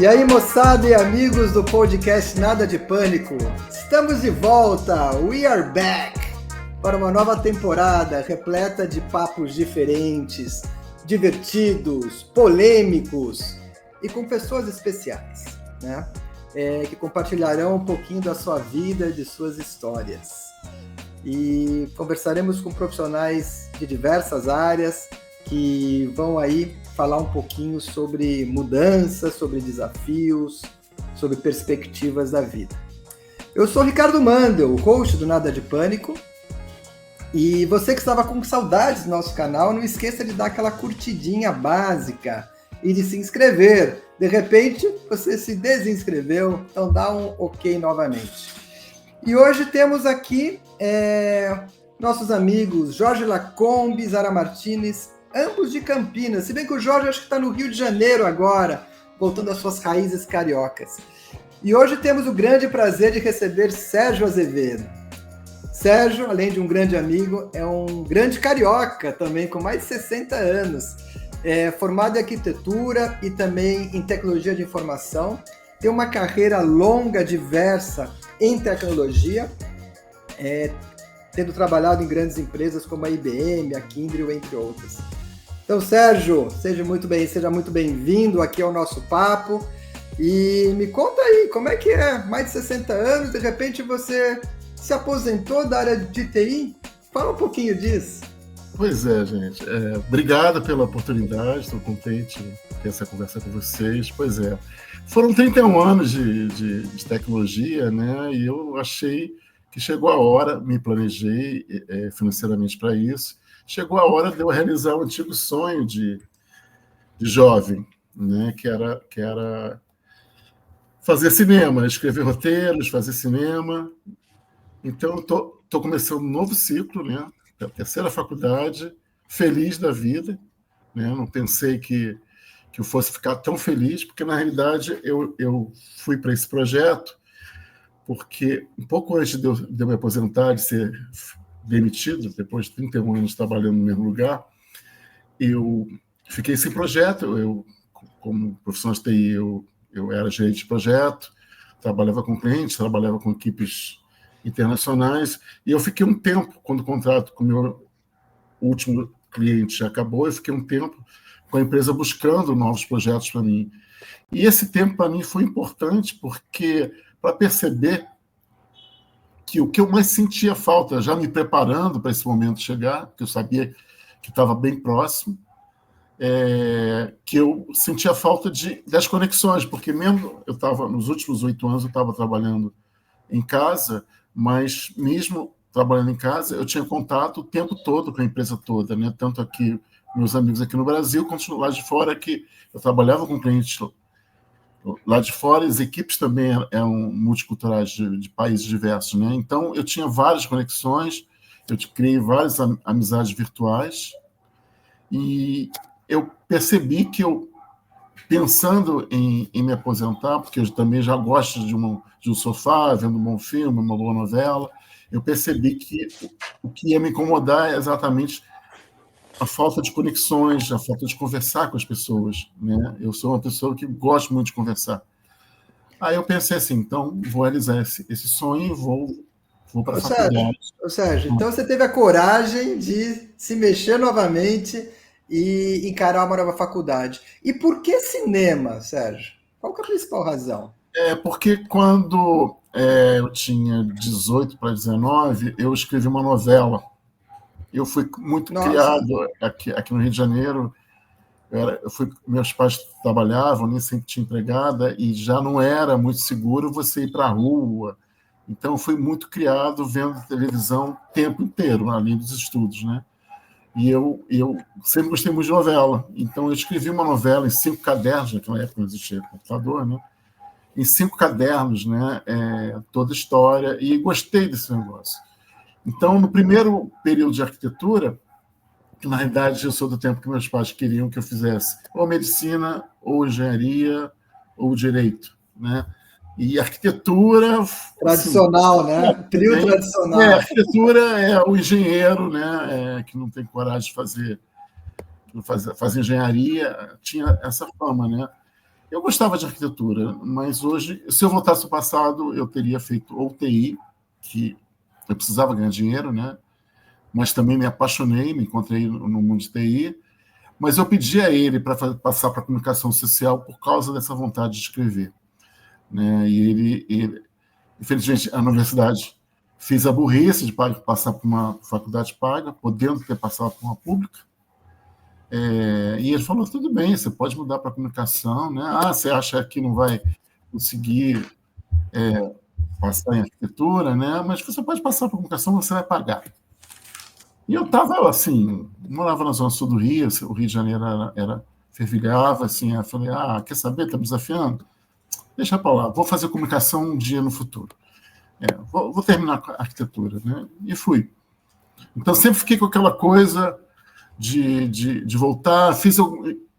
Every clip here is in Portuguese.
E aí, moçada e amigos do podcast Nada de Pânico, estamos de volta, we are back, para uma nova temporada repleta de papos diferentes, divertidos, polêmicos e com pessoas especiais, né? Que compartilharão um pouquinho da sua vida e de suas histórias. E conversaremos com profissionais de diversas áreas que vão aí falar um pouquinho sobre mudanças, sobre desafios, sobre perspectivas da vida. Eu sou Ricardo Mandel, o host do Nada de Pânico, e você que estava com saudades do nosso canal, não esqueça de dar aquela curtidinha básica e de se inscrever. De repente, você se desinscreveu, então dá um ok novamente. E hoje temos aqui nossos amigos Jorge Lacombe, Zara Martinez, ambos de Campinas, se bem que o Jorge acho que está no Rio de Janeiro agora, voltando às suas raízes cariocas. E hoje temos o grande prazer de receber Sérgio Azevedo. Sérgio, além de um grande amigo, é um grande carioca também, com mais de 60 anos, formado em arquitetura e também em tecnologia de informação, tem uma carreira longa, diversa em tecnologia, tendo trabalhado em grandes empresas como a IBM, a Kyndryl, entre outras. Então, Sérgio, seja muito bem-vindo aqui ao nosso papo. E me conta aí, como é que é? Mais de 60 anos, de repente você se aposentou da área de TI? Fala um pouquinho disso. Pois é, gente. Obrigado pela oportunidade, estou contente de ter essa conversa com vocês. Pois é, foram 31 anos de tecnologia, né? E eu achei que chegou a hora, me planejei financeiramente para isso, chegou a hora de eu realizar o antigo sonho de jovem, né? Que era fazer cinema, escrever roteiros, fazer cinema. Então, estou começando um novo ciclo, né? A terceira faculdade, feliz da vida, né? Não pensei que eu fosse ficar tão feliz, porque, na realidade, eu fui para esse projeto porque um pouco antes de eu me aposentar, de ser demitido, depois de 31 anos trabalhando no mesmo lugar, eu fiquei sem projeto. Eu, como profissional de TI, eu era gerente de projeto, trabalhava com clientes, trabalhava com equipes internacionais, e eu fiquei um tempo, quando o contrato com o meu último cliente acabou, eu fiquei um tempo com a empresa buscando novos projetos para mim. E esse tempo, para mim, foi importante, porque para perceber que o que eu mais sentia falta, já me preparando para esse momento chegar, que eu sabia que estava bem próximo, que eu sentia falta das conexões, porque mesmo eu estava, nos últimos 8 anos, eu estava trabalhando em casa, mas mesmo trabalhando em casa, eu tinha contato o tempo todo com a empresa toda, né? Tanto aqui, meus amigos aqui no Brasil, quanto lá de fora, que eu trabalhava com clientes lá de fora, as equipes também eram multiculturais de países diversos, né? Então, eu tinha várias conexões, eu criei várias amizades virtuais, e eu percebi que pensando em me aposentar, porque eu também já gosto de um sofá, vendo um bom filme, uma boa novela, eu percebi que o que ia me incomodar é exatamente a falta de conexões, a falta de conversar com as pessoas, né? Eu sou uma pessoa que gosta muito de conversar. Aí eu pensei assim, então vou realizar esse sonho e vou para a faculdade. Sérgio, então você teve a coragem de se mexer novamente e encarar uma nova faculdade. E por que cinema, Sérgio? Qual que é a principal razão? Porque quando eu tinha 18 para 19, eu escrevi uma novela. Eu fui muito criado aqui no Rio de Janeiro. Meus pais trabalhavam, nem sempre tinha empregada, e já não era muito seguro você ir para a rua. Então, eu fui muito criado vendo televisão o tempo inteiro, além dos estudos, né? E eu sempre gostei muito de novela. Então, eu escrevi uma novela em 5 cadernos, naquela época não existia computador, né? Em 5 cadernos, né? Toda a história, e gostei desse negócio. Então, no primeiro período de arquitetura, que na realidade eu sou do tempo que meus pais queriam que eu fizesse ou medicina, ou engenharia, ou direito, né? E arquitetura... Tradicional, assim, né? Trio tradicional. Arquitetura é o engenheiro, né? Que não tem coragem de fazer engenharia, tinha essa fama, né? Eu gostava de arquitetura, mas hoje, se eu voltasse ao passado, eu teria feito ou TI, que eu precisava ganhar dinheiro, né? Mas também me apaixonei, me encontrei no mundo de TI, mas eu pedi a ele para passar para a comunicação social por causa dessa vontade de escrever, né? E ele infelizmente, a universidade fez a burrice de passar por uma faculdade paga, podendo ter passado por uma pública. E ele falou, tudo bem, você pode mudar para comunicação, né? Você acha que não vai conseguir passar em arquitetura, né? Mas você pode passar para comunicação, você vai pagar. E eu estava, assim, morava na zona sul do Rio, o Rio de Janeiro fervilhava, assim, eu falei, quer saber, está me desafiando? Deixa para lá, vou fazer comunicação um dia no futuro. Vou terminar a arquitetura, né? E fui. Então, sempre fiquei com aquela coisa de voltar.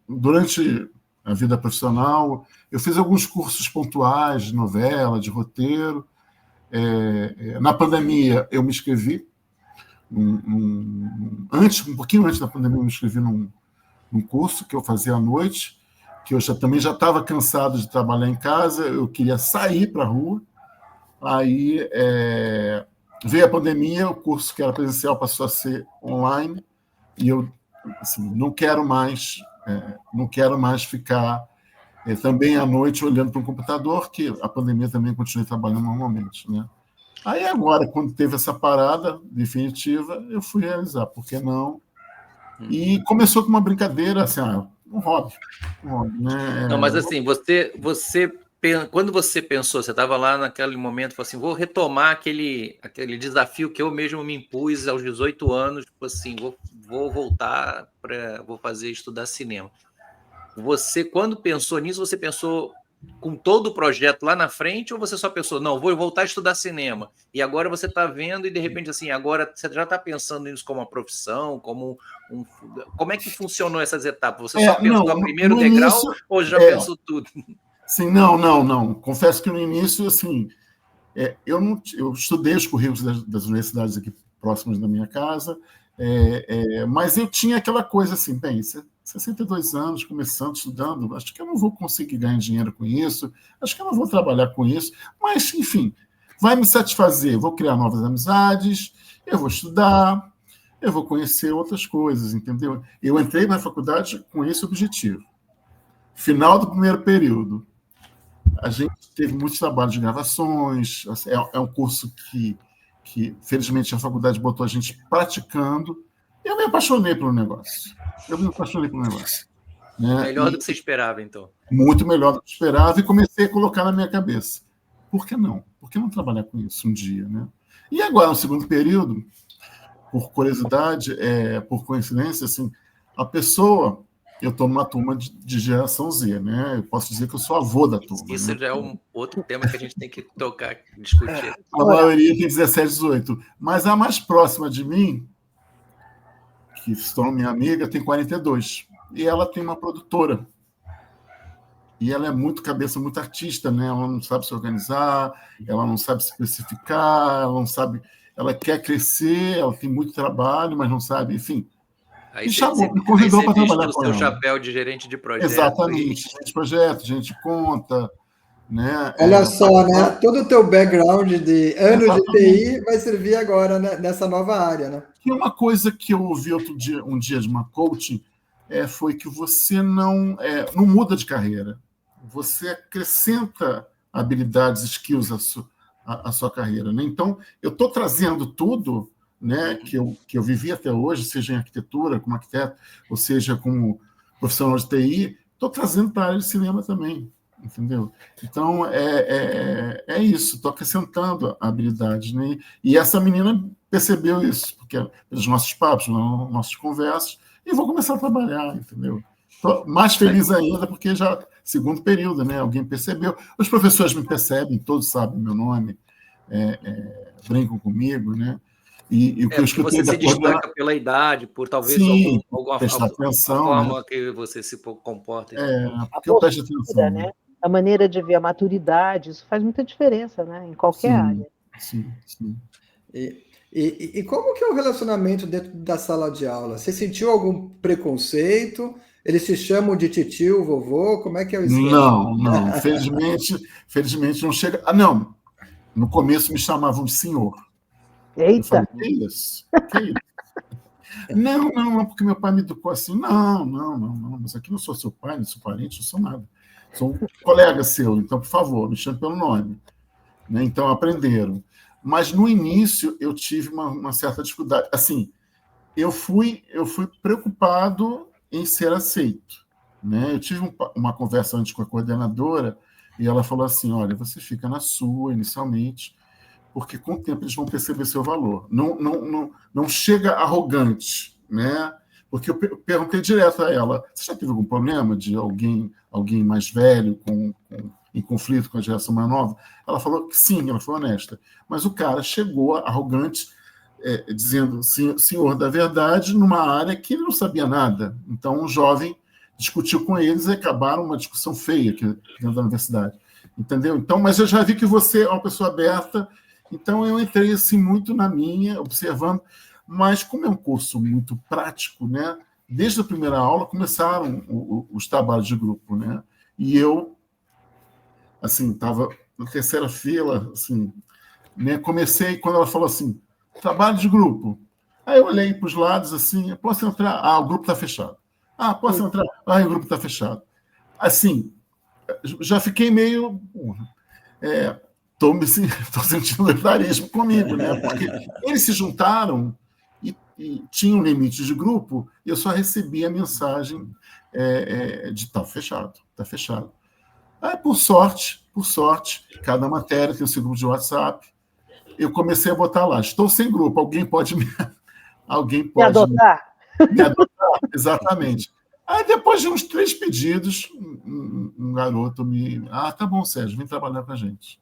Durante a vida profissional, eu fiz alguns cursos pontuais de novela, de roteiro. Na pandemia, eu me inscrevi. Um pouquinho antes da pandemia, eu me inscrevi num curso que eu fazia à noite, que eu também já estava cansado de trabalhar em casa, eu queria sair para a rua. Aí veio a pandemia, o curso que era presencial passou a ser online, e eu assim, não quero mais ficar também à noite olhando para um computador, que a pandemia também continua trabalhando normalmente, né? Aí agora, quando teve essa parada definitiva, eu fui realizar, por que não? E começou com uma brincadeira, assim, um hobby, né? Não, mas assim, quando você pensou, você estava lá naquele momento, falou assim, vou retomar aquele desafio que eu mesmo me impus aos 18 anos, assim, vou voltar vou estudar cinema. Você, quando pensou nisso, você pensou com todo o projeto lá na frente, ou você só pensou, não, vou voltar a estudar cinema, e agora você está vendo, e de repente, assim, agora você já está pensando nisso como uma profissão, como é que funcionou essas etapas? Você só pensou no primeiro degrau, início, ou já pensou tudo? Sim, não. Confesso que no início, assim, eu estudei os currículos das universidades aqui próximas da minha casa, mas eu tinha aquela coisa assim, 62 anos, começando, estudando, acho que eu não vou conseguir ganhar dinheiro com isso, acho que eu não vou trabalhar com isso, mas, enfim, vai me satisfazer, vou criar novas amizades, eu vou estudar, eu vou conhecer outras coisas, entendeu? Eu entrei na faculdade com esse objetivo. Final do primeiro período, a gente teve muitos trabalhos de gravações, é um curso que, felizmente, a faculdade botou a gente praticando. Eu me apaixonei pelo negócio. Né? Melhor do que você esperava, então. Muito melhor do que eu esperava, e comecei a colocar na minha cabeça. Por que não? Por que não trabalhar com isso um dia? Né? E agora, no segundo período, por curiosidade, por coincidência, assim, a pessoa... Eu estou numa turma de geração Z, né? Eu posso dizer que eu sou avô da turma. Isso, né? já é um outro tema que a gente tem que tocar, discutir. A maioria tem 17, 18. Mas a mais próxima de mim, que se tornou minha amiga, tem 42. E ela tem uma produtora. E ela é muito cabeça, muito artista, né? Ela não sabe se organizar, ela não sabe se especificar, ela não sabe... Ela quer crescer, ela tem muito trabalho, mas não sabe, enfim... Aí me convidou para trabalhar com ela. O seu chapéu de gerente de projeto. Exatamente, gerente de projeto, gerente de conta, né? Olha só, né? Todo o teu background de anos de TI vai servir agora, né, nessa nova área, né? E uma coisa que eu ouvi um dia de uma coaching foi que você não muda de carreira, você acrescenta habilidades, skills à sua carreira, né? Então, eu estou trazendo tudo, né, que eu vivi até hoje, seja em arquitetura, como arquiteto, ou seja como profissional de TI, estou trazendo para a área de cinema também, entendeu? Então, é isso, estou acrescentando habilidades, né? E essa menina percebeu isso, porque pelos nossos papos, nossas conversas, e vou começar a trabalhar, entendeu? Estou mais feliz ainda, porque já, segundo período, né, alguém percebeu. Os professores me percebem, todos sabem meu nome, brincam comigo, né? E o que eu escutei você se destaca pela idade, por talvez alguma forma, né, que você se comporta. Porque eu presto atenção. Né? A maneira de ver, a maturidade, isso faz muita diferença, né? Em qualquer área. Sim. E como que é o relacionamento dentro da sala de aula? Você sentiu algum preconceito? Eles te chamam de titio, vovô? Como é que é o esquema? Não. Felizmente não chega. Não. No começo me chamavam de senhor. Eu falei, Eita! que isso? Que isso? Não, porque meu pai me educou assim. Não, mas aqui não sou seu pai, não sou parente, não sou nada. Sou um colega seu, então, por favor, me chame pelo nome. Né? Então, aprenderam. Mas, no início, eu tive uma certa dificuldade. Assim, eu fui preocupado em ser aceito. Né? Eu tive uma conversa antes com a coordenadora e ela falou assim, olha, você fica na sua, inicialmente, porque com o tempo eles vão perceber seu valor. Não chega arrogante, né? Porque eu perguntei direto a ela, você já teve algum problema de alguém mais velho em conflito com a geração mais nova? Ela falou que sim, ela foi honesta. Mas o cara chegou arrogante, dizendo senhor da verdade, numa área que ele não sabia nada. Então, um jovem discutiu com eles e acabaram uma discussão feia aqui dentro da universidade. Entendeu? Então, mas eu já vi que você é uma pessoa aberta. Então, eu entrei assim, muito na minha, observando, mas como é um curso muito prático, né? Desde a primeira aula começaram os trabalhos de grupo, né? E eu, assim, estava na terceira fila, assim, né? Comecei quando ela falou assim, trabalho de grupo. Aí eu olhei para os lados, assim, posso entrar? Ah, o grupo está fechado. Ah, posso entrar? Ah, o grupo está fechado. Assim, já fiquei meio... Estou sentindo leitarismo comigo, né? Porque eles se juntaram e tinham um limite de grupo, e eu só recebi a mensagem de tá fechado. Aí, por sorte, cada matéria tem o seu grupo de WhatsApp, eu comecei a botar lá, estou sem grupo, alguém pode me adotar? Me adotar, exatamente. Aí, depois de uns 3 pedidos, um garoto me... Ah, tá bom, Sérgio, vem trabalhar com a gente.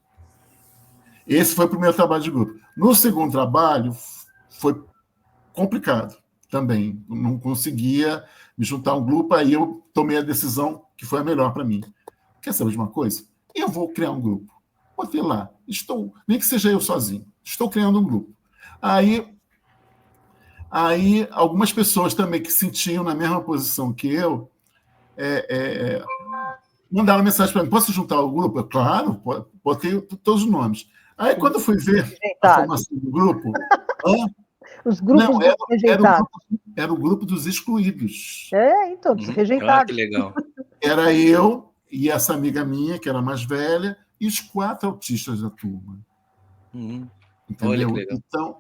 Esse foi o primeiro trabalho de grupo. No segundo trabalho, foi complicado também. Não conseguia me juntar a um grupo, aí eu tomei a decisão que foi a melhor para mim. Quer saber de uma coisa? Eu vou criar um grupo. Botei lá. Nem que seja eu sozinho. Estou criando um grupo. Aí algumas pessoas também que se sentiam na mesma posição que eu mandaram mensagem para mim. Posso juntar o grupo? Eu, claro, botei todos os nomes. Aí, quando eu fui ver a formação do grupo... Os grupos rejeitados. Era o grupo dos excluídos. Então, dos rejeitados. Ah, que legal. Era eu e essa amiga minha, que era mais velha, e os 4 autistas da turma. Entendeu? Olha que legal. Então,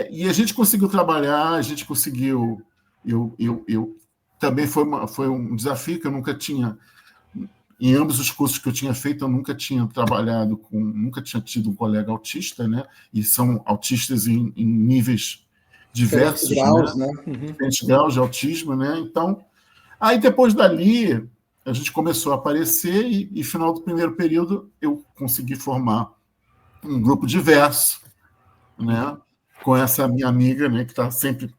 e a gente conseguiu trabalhar, a gente conseguiu... Eu também foi um desafio que eu nunca tinha... Em ambos os cursos que eu tinha feito, eu nunca tinha nunca tinha tido um colega autista, né? E são autistas em níveis diversos, graus, né? Diferentes graus de autismo, né? Então, aí depois dali, a gente começou a aparecer e final do primeiro período, eu consegui formar um grupo diverso, né? Com essa minha amiga, né? Que está sempre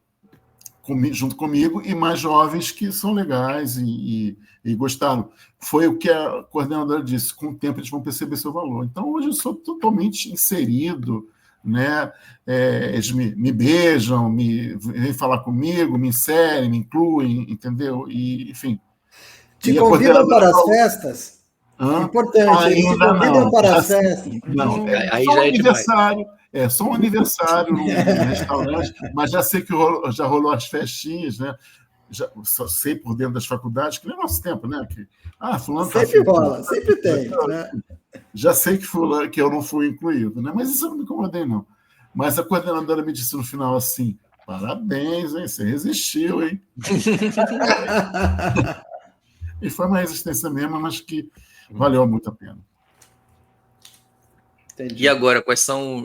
junto comigo, e mais jovens que são legais e gostaram. Foi o que a coordenadora disse, com o tempo eles vão perceber seu valor. Então, hoje eu sou totalmente inserido, né? Eles me beijam, vêm falar comigo, me inserem, me incluem, entendeu? E, enfim. Te convidam para as festas? Importante, eles te convidam para as festas. Não, aí só já um é aniversário. Só um aniversário num restaurante, mas já sei que já rolou as festinhas, né? Só sei por dentro das faculdades, que nem nosso tempo, né? Fulano sempre rola, sempre tem. Né? Já sei que eu não fui incluído, né? Mas isso eu não me incomodei, não. Mas a coordenadora me disse no final assim: parabéns, hein? Você resistiu, hein? E foi uma resistência mesmo, mas que valeu muito a pena. Entendi. E agora, quais são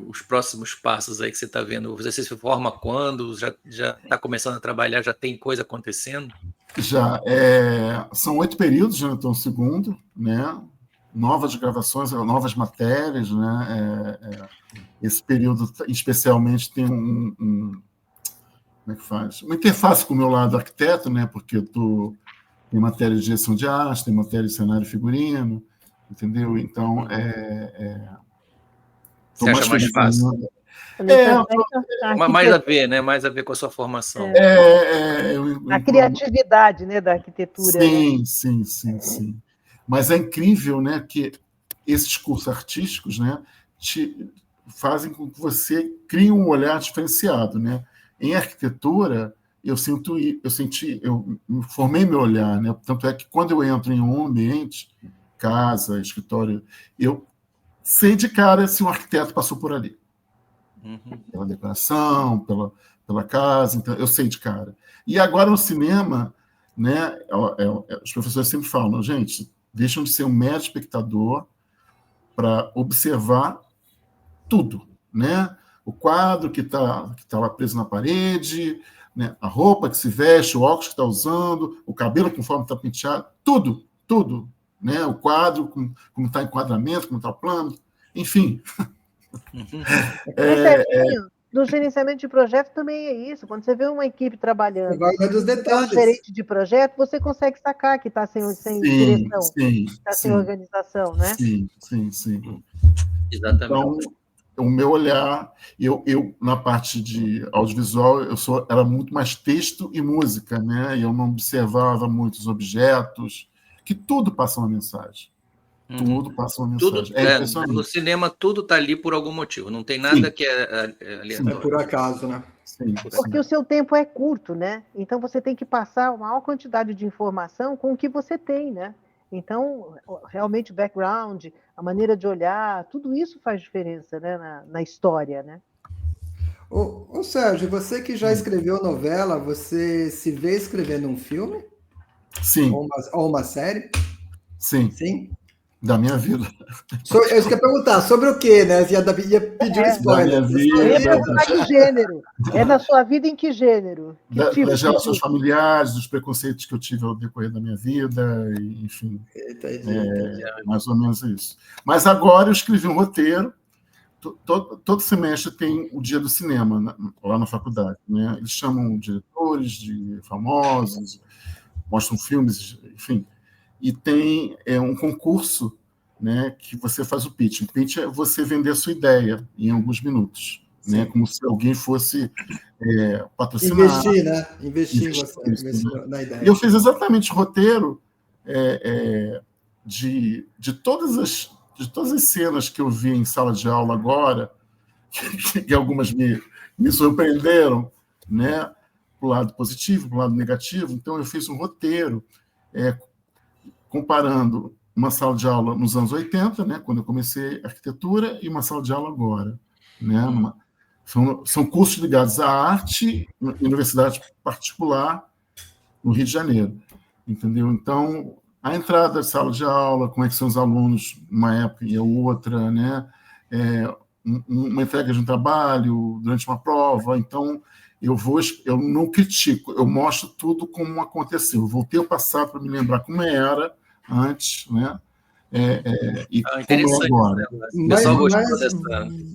os próximos passos aí que você está vendo? Você se forma quando? Já está começando a trabalhar? Já tem coisa acontecendo? Já. São 8 períodos, já estou no segundo, né? Novas gravações, novas matérias, né? Esse período, especialmente, tem como é que faz? Uma interface com o meu lado arquiteto, né? Porque tem matéria de direção de arte, tem matéria de cenário e figurino, entendeu? Então, você acha mais fácil? Mais a ver, né? Mais a ver com a sua formação. A criatividade, né, da arquitetura. Sim, né? sim. Mas é incrível, né, que esses cursos artísticos, né, te fazem com que você crie um olhar diferenciado, né? Em arquitetura, eu formei meu olhar, né? Tanto é que quando eu entro em um ambiente, casa, escritório, eu sei de cara se um arquiteto passou por ali. Pela decoração, pela casa, então eu sei de cara. E agora no cinema, né, os professores sempre falam, gente, deixam de ser um mero espectador para observar tudo, né? O quadro que tá lá preso na parede, né? A roupa que se veste, o óculos que está usando, o cabelo conforme está penteado, tudo, né? O quadro, como está enquadramento, como está o plano, enfim. No gerenciamento de projeto também é isso. Quando você vê uma equipe trabalhando, dos detalhes. Um gerente de projeto, você consegue sacar que está sem direção, está sem organização, né? Sim. Exatamente. Então, o meu olhar, eu na parte de audiovisual, era muito mais texto e música, né? E eu não observava muitos objetos, que tudo passa uma mensagem. Tudo passa uma mensagem. No cinema, tudo está ali por algum motivo. Não tem nada que é aleatório. É por acaso, né? Sim. Porque o seu tempo é curto, né? Então você tem que passar uma maior quantidade de informação com o que você tem, né? Então, realmente, o background, a maneira de olhar, tudo isso faz diferença, né? Na história, né? Ô Sérgio, você que já escreveu novela, você se vê escrevendo um filme? Sim. Ou uma série? Sim. Da minha vida. Eu queria perguntar, sobre o quê, né? Você ia pedir um spoiler. Da minha vida. Que gênero? É na sua vida em que gênero? Das relações familiares, dos preconceitos que eu tive ao decorrer da minha vida, enfim. Entendi. Mais ou menos isso. Mas agora eu escrevi um roteiro. Todo semestre tem o dia do cinema lá na faculdade, né? Eles chamam diretores de famosos, mostram filmes, enfim. E tem um concurso, né, que você faz o pitch. O pitch é você vender a sua ideia em alguns minutos, né, como se alguém fosse patrocinar. Investir, né? Investir na ideia. E eu fiz exatamente o roteiro de todas as cenas que eu vi em sala de aula agora, que algumas me surpreenderam, né, para o lado positivo, para o lado negativo. Então, eu fiz um roteiro comparando uma sala de aula nos anos 80, né, quando eu comecei arquitetura, e uma sala de aula agora. Né, são cursos ligados à arte em universidade particular no Rio de Janeiro. Entendeu? Então, a entrada da sala de aula, como é que são os alunos uma época e a outra, né, uma entrega de um trabalho durante uma prova. Então, eu não critico, eu mostro tudo como aconteceu. Eu voltei ao passado para me lembrar como era antes, né? E como é agora. O pessoal gostou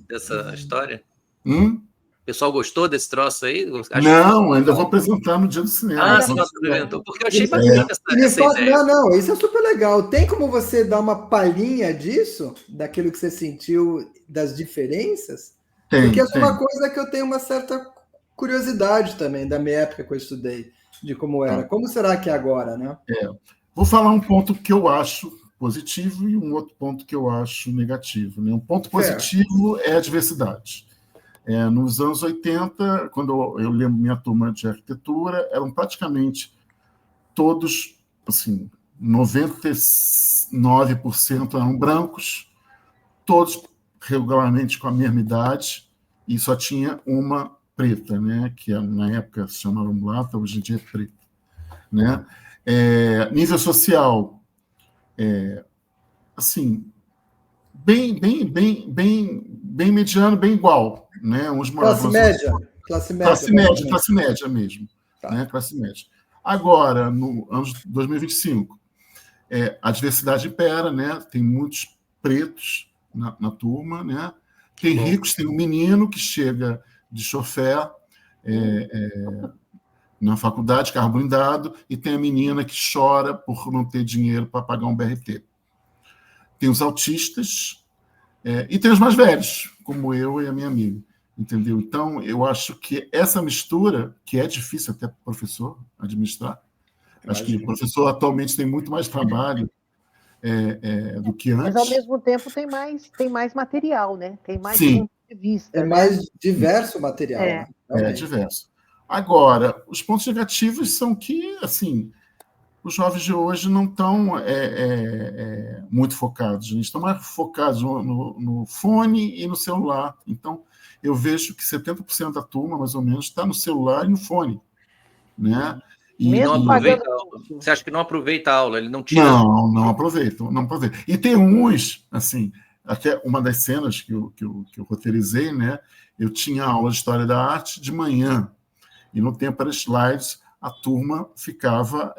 dessa história? O pessoal gostou desse troço aí? Não, ainda vou apresentar no dia do cinema. Você não apresentou, porque eu achei bacana essa ideia. Não, isso é super legal. Tem como você dar uma palhinha disso, daquilo que você sentiu, das diferenças? Porque essa é uma coisa que eu tenho uma certa curiosidade também, da minha época que eu estudei, de como era. Como será que é agora, né? Vou falar um ponto que eu acho positivo e um outro ponto que eu acho negativo. Né? Um ponto positivo é a diversidade. Nos anos 80, quando eu lembro minha turma de arquitetura, eram praticamente todos, assim, 99% eram brancos, todos regularmente com a mesma idade, e só tinha uma preta, né, que na época se chamava mulata, hoje em dia é preta. Né? Nível social, assim, bem mediano, bem igual. Né? Classe média mesmo. Tá. Né? Classe média. Agora, no ano de 2025, a diversidade impera, né? Tem muitos pretos na turma, né? Tem ricos, tem um menino que chega de chofer na faculdade, carro blindado, e tem a menina que chora por não ter dinheiro para pagar um BRT. Tem os autistas e tem os mais velhos, como eu e a minha amiga. entendeu? Então, eu acho que essa mistura, que é difícil até para o professor administrar, acho que o professor atualmente tem muito mais trabalho do que Mas, ao antes. mesmo tempo, tem mais material, né? Tem mais Sim. ponto de vista. É mais diverso o material, É. né? É Realmente. diverso. Agora, os pontos negativos são que, assim, os jovens de hoje não estão muito focados. Eles estão mais focados no fone e no celular. Então, eu vejo que 70% da turma, mais ou menos, está no celular e no fone. Né? E Mesmo não pagando aproveita a aula. curso. Você acha que não aproveita a aula? Ele não tira. Não aproveitam, não aproveitam. E tem uns, assim, até uma das cenas que eu roteirizei, né? Eu tinha aula de História da Arte de manhã, e no tempo era slides, a turma ficava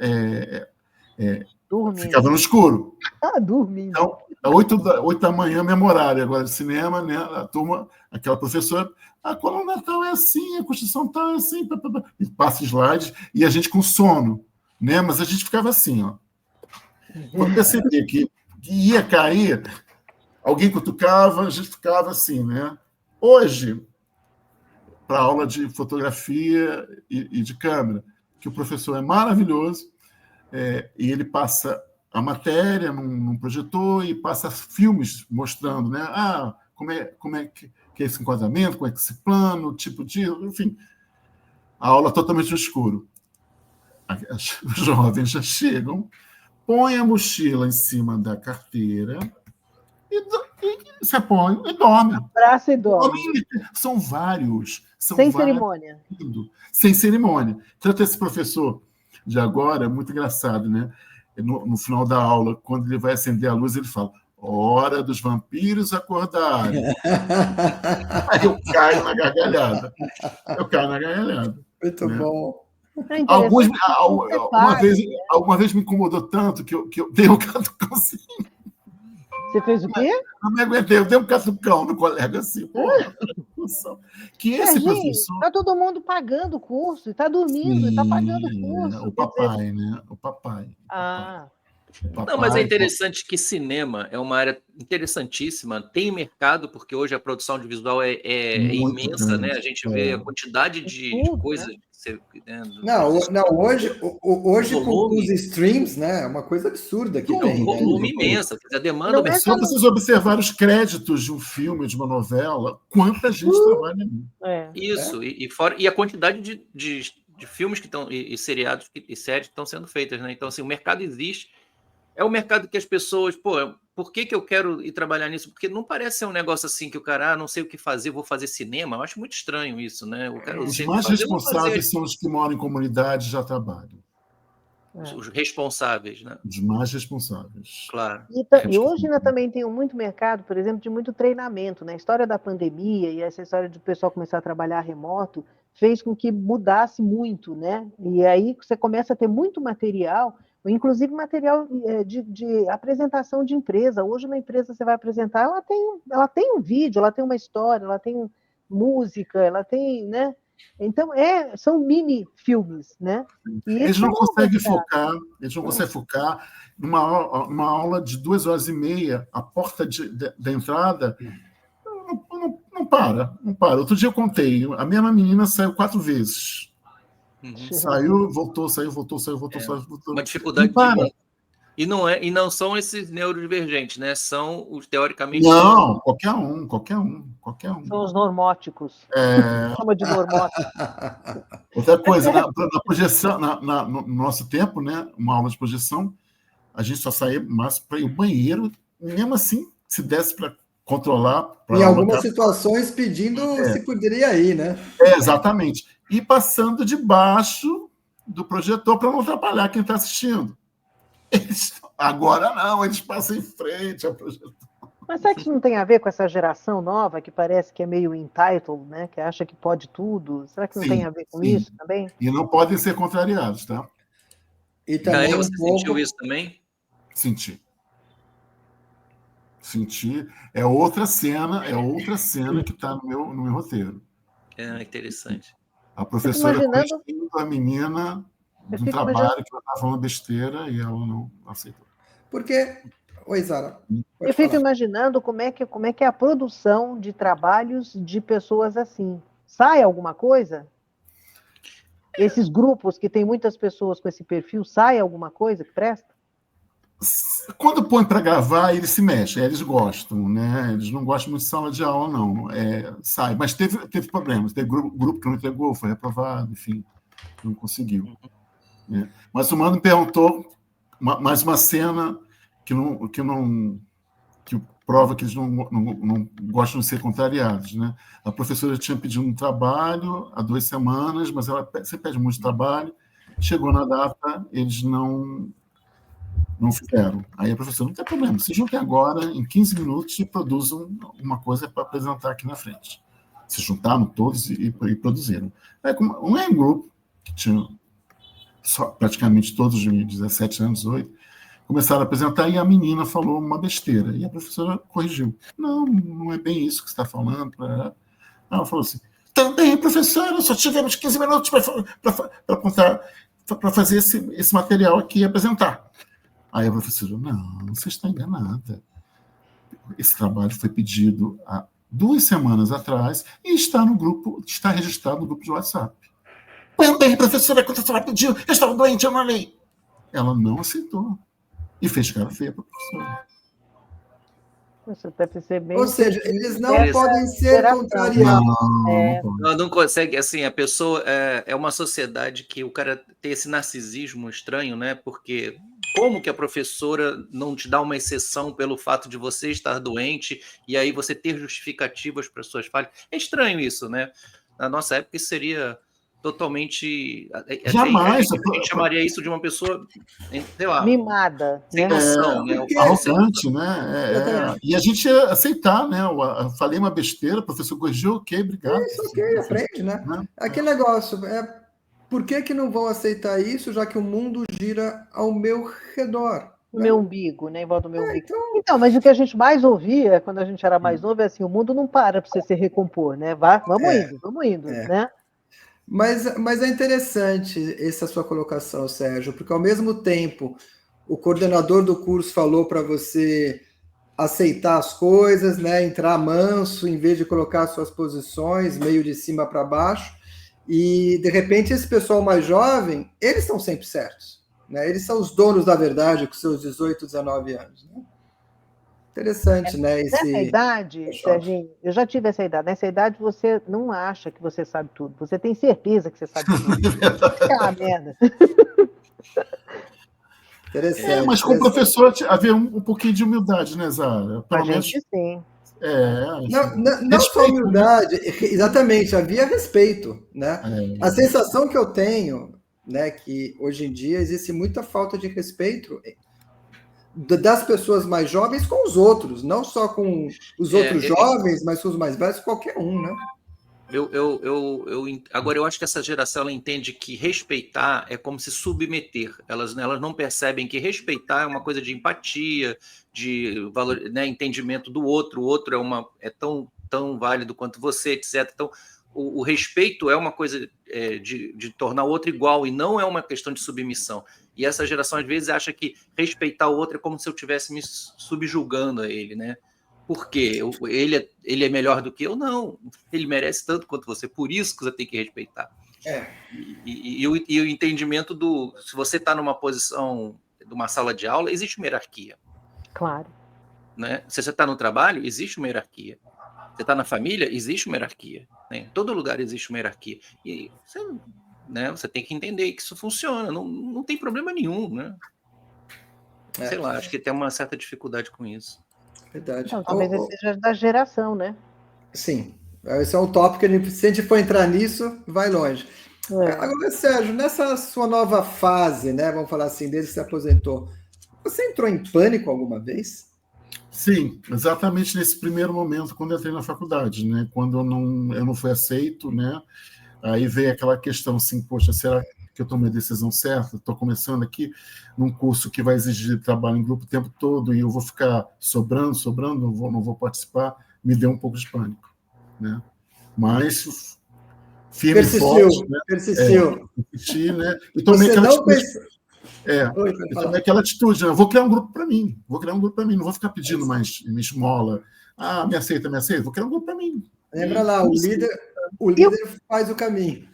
no escuro. Dormindo. Então, 8 da manhã, mesmo horário agora de cinema, né? A turma, aquela professora, a coluna tal é assim, a Constituição tal é assim, e passa slides, e a gente com sono, né? Mas a gente ficava assim, ó. Quando percebia que ia cair, alguém cutucava, a gente ficava assim, né? Hoje, para aula de fotografia e de câmera, que o professor é maravilhoso, e ele passa a matéria num projetor e passa filmes mostrando, né? Como é que é esse enquadramento, como é que esse plano, tipo de... Enfim, a aula totalmente no escuro. Os jovens já chegam, põem a mochila em cima da carteira e se põe e dorme. Abraça e dorme. São vários. Sem cerimônia. Sem cerimônia. Tanto esse professor de agora, é muito engraçado, né? No final da aula, quando ele vai acender a luz, ele fala: hora dos vampiros acordarem. Aí eu caio na gargalhada. Muito bom. Alguma vez me incomodou tanto que eu dei um catucãozinho. Você fez o quê? Não me aguentei, eu dei um catucão no colega assim, porra. Que esse professor... Está todo mundo pagando o curso, está dormindo, está pagando o curso. O papai, né? O papai. Não, mas é interessante que cinema é uma área interessantíssima, tem mercado, porque hoje a produção audiovisual é imensa, grande, né? A gente vê a quantidade de coisas... Né? Hoje com os streams, né? É uma coisa absurda que tem. Um volume imenso, a demanda... Não só vocês observar os créditos de um filme, de uma novela, quanta gente trabalha ali. Isso, e a quantidade de filmes que estão, e seriados e séries que estão sendo feitas, né? Então, assim, o mercado existe. É um mercado que as pessoas, por que eu quero ir trabalhar nisso? Porque não parece ser um negócio assim que o cara, não sei o que fazer, vou fazer cinema. Eu acho muito estranho isso, né? Os mais responsáveis são os que moram em comunidade e já trabalham. Os responsáveis, né? Os mais responsáveis. Claro. E hoje ainda também tem muito mercado, por exemplo, de muito treinamento, né? A história da pandemia e essa história de o pessoal começar a trabalhar remoto fez com que mudasse muito, né? E aí você começa a ter muito material, inclusive material de apresentação de empresa. Hoje uma empresa você vai apresentar, ela tem um vídeo, ela tem uma história, ela tem música, ela tem, né? Então são mini filmes, né? E eles não conseguem focar numa aula de 2h30, a porta da entrada não para. Outro dia eu contei, a mesma menina saiu 4 vezes. Saiu, voltou. Uma dificuldade de... E não são esses neurodivergentes, né? São os teoricamente... Não, qualquer um. São os normóticos. Chama de normóticos. Outra coisa, na projeção, no nosso tempo, né? Uma aula de projeção, a gente só saía mais para ir ao banheiro, mesmo assim, se desse para controlar... Em algumas situações, pedindo se poderia ir, né? Exatamente. E passando debaixo do projetor para não atrapalhar quem está assistindo. Agora não, eles passam em frente ao projetor. Mas será que isso não tem a ver com essa geração nova que parece que é meio entitled, né? Que acha que pode tudo? Será que não tem a ver com isso também? E não podem ser contrariados, tá? E também você sentiu isso também? Senti. É outra cena que está no meu roteiro. É interessante. A professora conhecendo a menina de um trabalho que ela estava falando besteira e ela não aceitou. Porque Oi, Zara. Pode Eu fico falar. imaginando como é que é a produção de trabalhos de pessoas assim. Sai alguma coisa? Esses grupos que tem muitas pessoas com esse perfil, sai alguma coisa que presta? Quando põe para gravar, eles se mexem, eles gostam, né? Eles não gostam muito de sala de aula, não. Sai. Mas teve problemas. Teve grupo que não entregou, foi reprovado, enfim, não conseguiu. Né? Mas o Mano perguntou mais uma cena que prova que eles não gostam de ser contrariados. Né? A professora tinha pedido um trabalho há 2 semanas, mas ela sempre pede muito trabalho. Chegou na data, eles não fizeram. Aí a professora, não tem problema, se juntem agora, em 15 minutos, e produzam uma coisa para apresentar aqui na frente. Se juntaram todos e produziram. Não é um grupo que tinha praticamente todos de 17 anos, 18, começaram a apresentar e a menina falou uma besteira. E a professora corrigiu. Não é bem isso que você está falando. Ela falou assim, também, professora, só tivemos 15 minutos para fazer esse material aqui e apresentar. Aí a professora, não, você está enganada. Esse trabalho foi pedido há 2 semanas atrás e está registrado no grupo de WhatsApp. Também, professora, quando a senhora pediu, eu estava doente, eu não li. Ela não aceitou. E fez cara feia para a professora. Você deve ser bem. Ou seja, eles não podem ser contrariados. Não consegue, assim, a pessoa é uma sociedade que o cara tem esse narcisismo estranho, né? Porque como que a professora não te dá uma exceção pelo fato de você estar doente e aí você ter justificativas para suas falhas? É estranho isso, né? Na nossa época isso seria totalmente... Jamais. A gente chamaria isso de uma pessoa, sei lá... Mimada. Sem noção, né? Arrogante, né? E a gente ia aceitar, né? Eu falei uma besteira, o professor corrigiu, ok, obrigado. Isso, ok, aprende, né? Aquele negócio, por que não vão aceitar isso, já que o mundo gira ao meu redor? O meu umbigo, né? Em volta do meu umbigo. Então, mas o que a gente mais ouvia, quando a gente era mais novo, é assim, o mundo não para você se recompor, né? Vamos indo, né? Mas é interessante essa sua colocação, Sérgio, porque ao mesmo tempo o coordenador do curso falou para você aceitar as coisas, né, entrar manso, em vez de colocar suas posições meio de cima para baixo, e de repente esse pessoal mais jovem, eles estão sempre certos, né? Eles são os donos da verdade com seus 18, 19 anos, né? Interessante, né? Nessa idade, Serginho, eu já tive essa idade. Nessa idade você não acha que você sabe tudo. Você tem certeza que você sabe tudo. Ah, merda. Interessante. Mas com o professor havia um pouquinho de humildade, né, Zara? Pelo menos sim. Não só humildade, exatamente, havia respeito, né? A sensação que eu tenho, né, que hoje em dia existe muita falta de respeito das pessoas mais jovens com os outros, não só com os outros jovens, mas com os mais velhos, qualquer um, né? Agora, eu acho que essa geração ela entende que respeitar é como se submeter. Elas não percebem que respeitar é uma coisa de empatia, de valor, né, entendimento do outro. O outro é tão válido quanto você, etc. Então, o respeito é uma coisa de tornar o outro igual e não é uma questão de submissão. E essa geração, às vezes, acha que respeitar o outro é como se eu estivesse me subjugando a ele, né? Por quê? Ele é melhor do que eu? Não. Ele merece tanto quanto você. Por isso que você tem que respeitar. E o entendimento se você está numa posição de uma sala de aula, existe uma hierarquia. Claro. Né? Se você está no trabalho, existe uma hierarquia. Você está na família, existe uma hierarquia. Né? Em todo lugar existe uma hierarquia. E você tem que entender que isso funciona. Não tem problema nenhum. Né? Sei lá, acho que tem uma certa dificuldade com isso. Verdade. Então, talvez seja da geração, né? Sim. Esse é um tópico que se a gente for entrar nisso, vai longe. Agora, Sérgio, nessa sua nova fase, né? Vamos falar assim, desde que se aposentou, você entrou em pânico alguma vez? Sim, exatamente nesse primeiro momento, quando eu entrei na faculdade, né? Quando eu não fui aceito, né? Aí veio aquela questão assim, poxa, será que eu tomei a decisão certa? Estou começando aqui num curso que vai exigir trabalho em grupo o tempo todo e eu vou ficar sobrando, não vou participar. Me deu um pouco de pânico, né? Mas firme e forte, né? Persistiu. Persisti, né? E tomei Oi, pode Então, falar. é aquela atitude, né? Eu vou criar um grupo para mim, não vou ficar pedindo mais esmola. Me aceita, vou criar um grupo para mim. Lembra lá, o líder faz o caminho.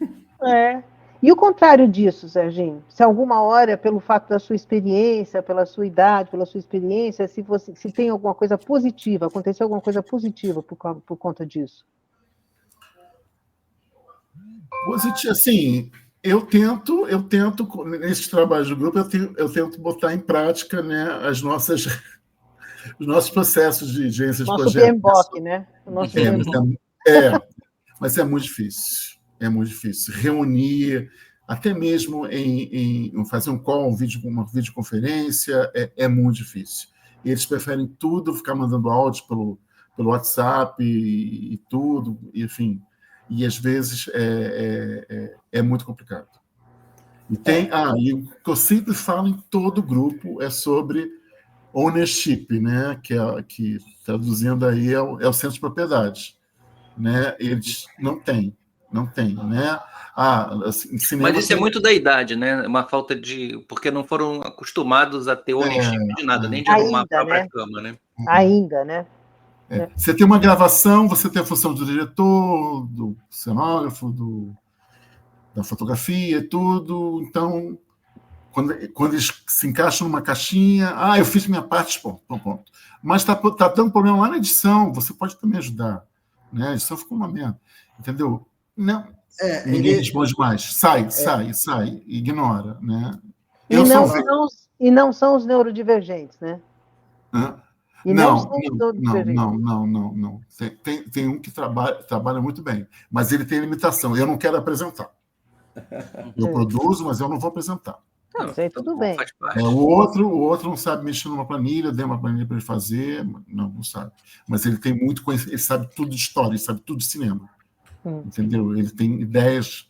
E o contrário disso, Serginho? Se alguma hora, pelo fato da sua experiência, pela sua idade, pela sua experiência, se tem alguma coisa positiva, aconteceu alguma coisa positiva por conta disso? Positivo, assim, eu tento, nesse trabalho de grupo, eu tento botar em prática, né, os nossos processos de gerência de Nosso projeto. PMBOK, né? O nosso PMBOK. Mas é muito difícil. É muito difícil. Reunir, até mesmo em fazer um call, uma videoconferência, é muito difícil. E eles preferem tudo, ficar mandando áudio pelo WhatsApp e tudo, enfim. E às vezes é muito complicado. E o que eu sempre falo em todo grupo é sobre ownership, né? Que traduzindo aí é o senso de propriedade, né? Eles não têm, né? Assim, mas isso é muito da idade, né? Uma falta de... Porque não foram acostumados a ter ownership de nada, nem de arrumar a própria cama, né? Ainda, né? Você tem uma gravação, você tem a função do diretor, do cenógrafo, da fotografia e tudo. Então, quando eles se encaixam numa caixinha, eu fiz minha parte, pronto. Mas está tendo problema lá na edição, você pode também ajudar. Né? A edição ficou uma merda. Entendeu? Não. Ninguém responde mais. Sai, ignora. Né? E não são os neurodivergentes, né? Não. Tem um que trabalha muito bem, mas ele tem limitação. Eu não quero apresentar. Eu produzo, mas eu não vou apresentar. Isso aí tudo bem. O outro não sabe mexer numa planilha, dei uma planilha para ele fazer, não sabe. Mas ele tem muito conhecimento, ele sabe tudo de história, ele sabe tudo de cinema. Entendeu? Ele tem ideias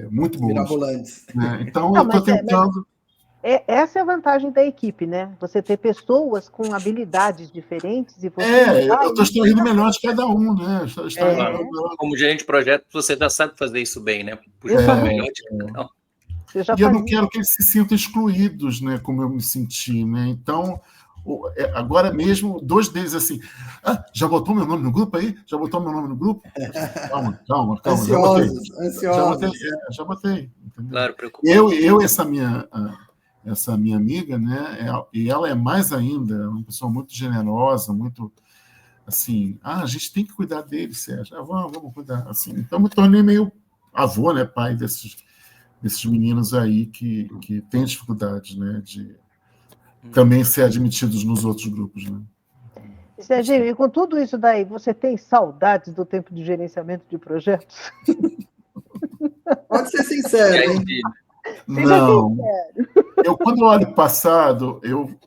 muito boas. Mirabolantes. Então, eu estou tentando... Essa é a vantagem da equipe, né? Você ter pessoas com habilidades diferentes e você... eu estou extraindo melhor de cada um, né? Como gerente de projeto, você já sabe fazer isso bem, né? Puxar o melhor de cada um. E eu não quero que eles se sintam excluídos, né? Como eu me senti, né? Então, agora mesmo, 2 deles assim, já botou meu nome no grupo aí? Já botou meu nome no grupo? Calma. Ansiosos. Já botei. Entendeu? Claro, preocupado. Essa minha amiga, né? E ela é mais ainda, uma pessoa muito generosa, muito assim, a gente tem que cuidar dele, Sérgio. Vamos cuidar. Assim, então, me tornei meio avô, né? Pai desses meninos aí que têm dificuldade, né? De também ser admitidos nos outros grupos, né? Serginho, e com tudo isso daí, você tem saudades do tempo de gerenciamento de projetos? Pode ser sincero, hein? Não. Quando eu olho o passado, eu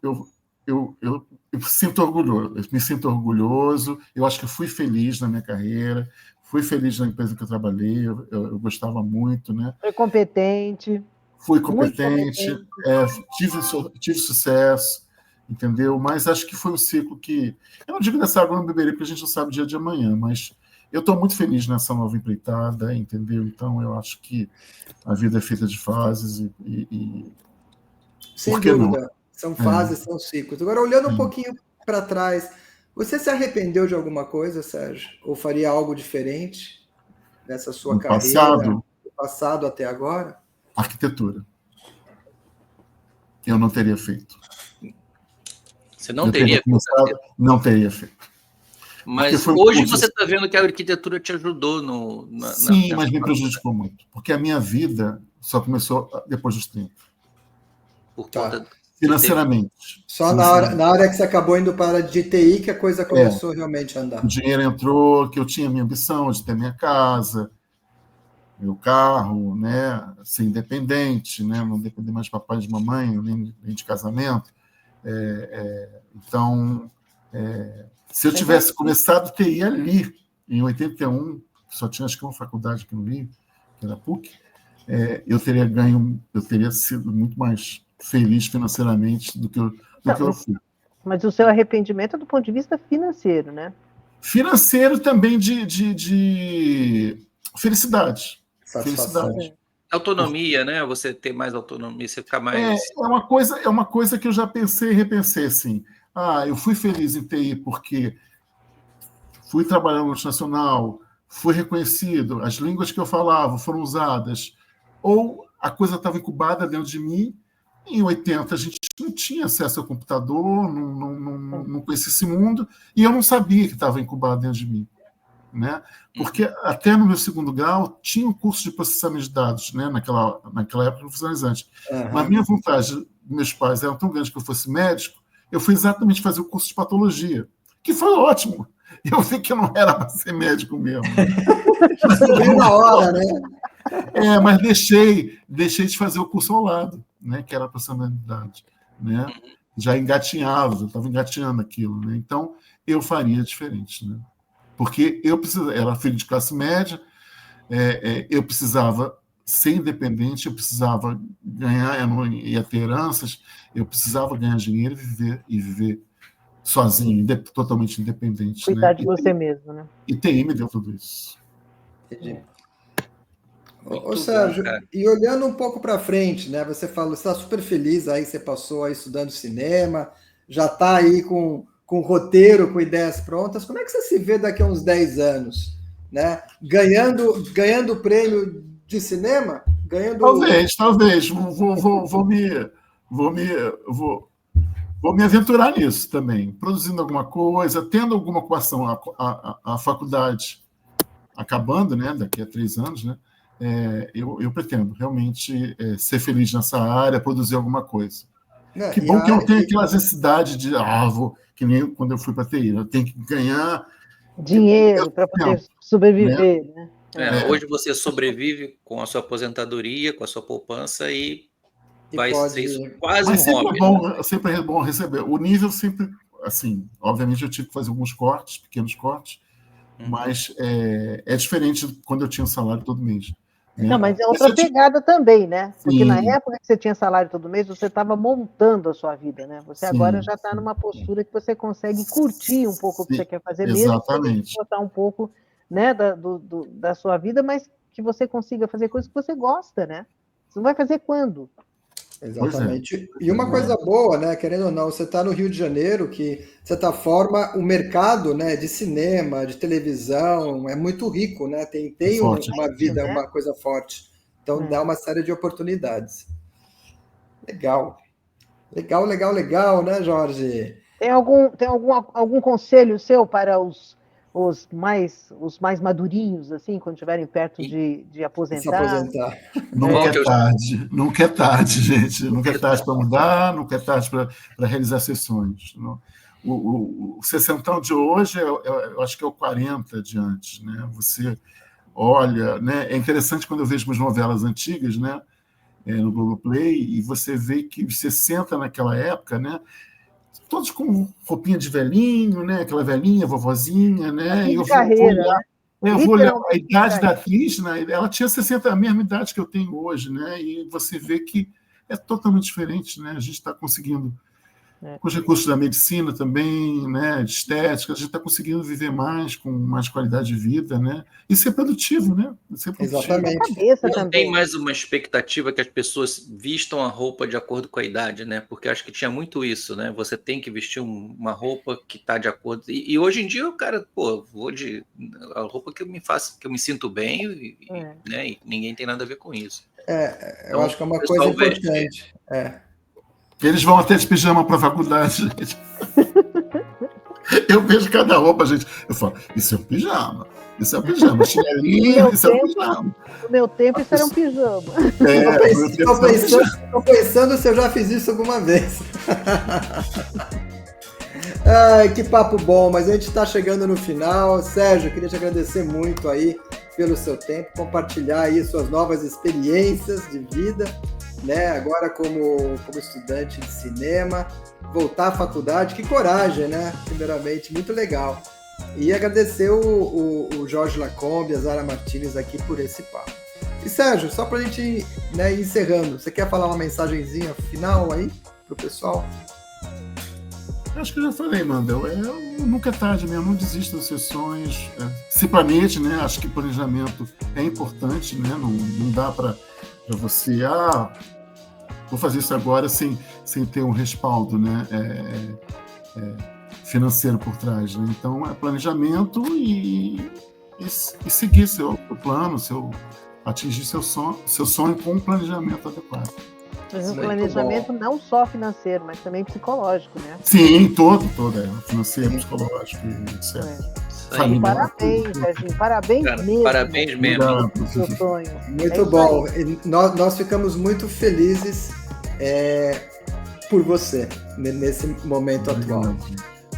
sinto orgulhoso. Eu me sinto orgulhoso. Eu acho que fui feliz na minha carreira. Fui feliz na empresa que eu trabalhei. Eu gostava muito, né? Foi competente. Fui competente. Tive sucesso, entendeu? Mas acho que foi um ciclo que... Eu não digo dessa água não beberei, porque a gente não sabe o dia de amanhã, mas eu estou muito feliz nessa nova empreitada, entendeu? Então, eu acho que a vida é feita de fases e sem dúvida. Não? São fases, são ciclos. Agora, olhando um pouquinho para trás, você se arrependeu de alguma coisa, Sérgio? Ou faria algo diferente nessa sua carreira? Do passado até agora? Arquitetura. Eu não teria feito. Você não teria feito? Não teria feito. Mas hoje você está vendo que a arquitetura te ajudou Sim, mas me prejudicou muito. Porque a minha vida só começou depois dos 30. Por conta financeiramente. Só na hora que você acabou indo para a DTI que a coisa começou realmente a andar. O dinheiro entrou, que eu tinha a minha ambição de ter minha casa, meu carro, né, ser independente, né, não depender mais de papai e de mamãe, nem de casamento. Então, se eu tivesse começado TI ali, em 81, só tinha acho que uma faculdade aqui no Rio, que era a PUC, eu teria sido muito mais feliz financeiramente do que eu fui. Mas o seu arrependimento é do ponto de vista financeiro, né? Financeiro também de felicidade. Satisfação. Autonomia, né? Você ter mais autonomia, você ficar mais... É uma coisa que eu já pensei e repensei, assim. Eu fui feliz em TI porque fui trabalhar no multinacional, fui reconhecido, as línguas que eu falava foram usadas, ou a coisa estava incubada dentro de mim. Em 80 a gente não tinha acesso ao computador, não conhecia esse mundo, e eu não sabia que estava incubado dentro de mim. Né? Porque até no meu segundo grau tinha um curso de processamento de dados, né? naquela época profissionalizante. Mas a minha vontade dos meus pais era tão grande que eu fosse médico, eu fui exatamente fazer o curso de patologia, que foi ótimo. Eu vi que eu não era para ser médico mesmo. Descobriu na hora, né? Mas deixei de fazer o curso ao lado, né? Que era processamento de dados. Né? Já engatinhava, eu estava engatinhando aquilo. Né? Então, eu faria diferente. Né? Porque eu era filho de classe média, eu precisava ser independente, eu precisava ganhar, eu não ia ter heranças, eu precisava ganhar dinheiro e viver sozinho, totalmente independente. Cuidar, né? De e você mesmo, né? E TI me deu tudo isso. Entendi. Ô Sérgio, e olhando um pouco para frente, né? Você falou, você está super feliz aí, você passou aí estudando cinema, já está aí com roteiro, com ideias prontas. Como é que você se vê daqui a uns 10 anos? Né? Ganhando prêmio de cinema? Talvez. Vou me aventurar nisso também, produzindo alguma coisa, tendo alguma ocupação. A faculdade acabando, né, daqui a 3 anos, né, eu pretendo realmente ser feliz nessa área, produzir alguma coisa. Que bom que eu não tenho aquela necessidade de, que nem quando eu fui para a TI, eu tenho que ganhar dinheiro para poder sobreviver. Né? Hoje você sobrevive com a sua aposentadoria, com a sua poupança e vai ser isso quase um hobby. Sempre é bom receber. O nível sempre, assim, obviamente eu tive que fazer alguns cortes, pequenos cortes, mas é diferente quando eu tinha salário todo mês. Né? Não, mas é outra pegada também, né? Porque sim, na época que você tinha salário todo mês, você estava montando a sua vida, né? Você agora já está numa postura que você consegue curtir um pouco o que você quer fazer, exatamente. Mesmo botar um pouco, né, da sua vida, mas que você consiga fazer coisas que você gosta, né? Você não vai fazer quando? Exatamente. E uma coisa boa, né, querendo ou não, você está no Rio de Janeiro, que, de certa forma, o mercado, né, de cinema, de televisão, é muito rico, né? Tem uma vida, uma coisa forte. Então, dá uma série de oportunidades. Legal, né, Jorge? Tem algum conselho seu para os mais madurinhos, assim, quando estiverem perto de aposentar? Se aposentar. Nunca é tarde, gente. Nunca é tarde para mudar, nunca é tarde para realizar seus sonhos. O 60 de hoje, eu acho que é o 40 de antes. Né? Você olha... Né? É interessante quando eu vejo umas novelas antigas, né? No Globoplay, e você vê que os 60 naquela época, né? Todos com roupinha de velhinho, né? Aquela velhinha, vovozinha, né? E eu vou olhar a idade da atriz, né? Ela tinha 60, a mesma idade que eu tenho hoje, né? E você vê que é totalmente diferente, né? A gente está conseguindo, com os recursos da medicina também, né? De estética, a gente está conseguindo viver mais, com mais qualidade de vida, né? E ser produtivo, né? Exatamente. Não tem mais uma expectativa que as pessoas vistam a roupa de acordo com a idade, né? Porque acho que tinha muito isso, né? Você tem que vestir uma roupa que está de acordo. E hoje em dia o cara, vou de a roupa que eu me sinto bem, né? E ninguém tem nada a ver com isso. Eu acho que é uma coisa importante. Eles vão até de pijama para a faculdade, gente. Eu vejo cada roupa, gente. Eu falo, isso é um pijama. Isso é um pijama. Chinelinho, isso é um pijama. No meu tempo, isso era um pijama. Estou pensando se eu já fiz isso alguma vez. Ai, que papo bom, mas a gente está chegando no final. Sérgio, queria te agradecer muito aí pelo seu tempo, compartilhar aí suas novas experiências de vida, né? Agora como estudante de cinema, voltar à faculdade, que coragem, né? Primeiramente, muito legal. E agradecer o Jorge Lacombe e a Zara Martins aqui por esse papo. E Sérgio, só para a gente ir encerrando, você quer falar uma mensagenzinha final aí pro pessoal? Acho que eu já falei, Mandel. Nunca é tarde mesmo, não desista dos seus sonhos. Se planeje, né? Acho que planejamento é importante, né? Não dá para para você, vou fazer isso agora sem ter um respaldo, né, financeiro por trás, né? Então, é planejamento e seguir seu plano, atingir seu sonho com um planejamento adequado. Mas um planejamento não só financeiro, mas também psicológico, né? Sim, todo, financeiro, psicológico, etc. Parabéns, Serginho, parabéns, cara, mesmo. Parabéns mesmo. Seu sonho. Muito bom. Nós ficamos muito felizes por você nesse momento atual.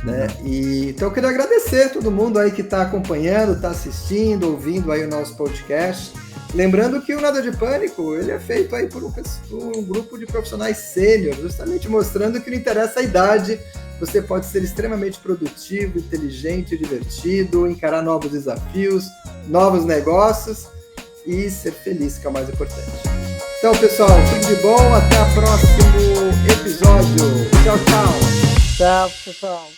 Né? Então eu queria agradecer a todo mundo aí que está acompanhando, está assistindo, ouvindo aí o nosso podcast. Lembrando que o Nada de Pânico ele é feito aí por um grupo de profissionais sênior, justamente mostrando que não interessa a idade, você pode ser extremamente produtivo, inteligente, divertido, encarar novos desafios, novos negócios e ser feliz, que é o mais importante. Então, pessoal, tudo de bom, até o próximo episódio. Tchau, tchau. Tchau, pessoal.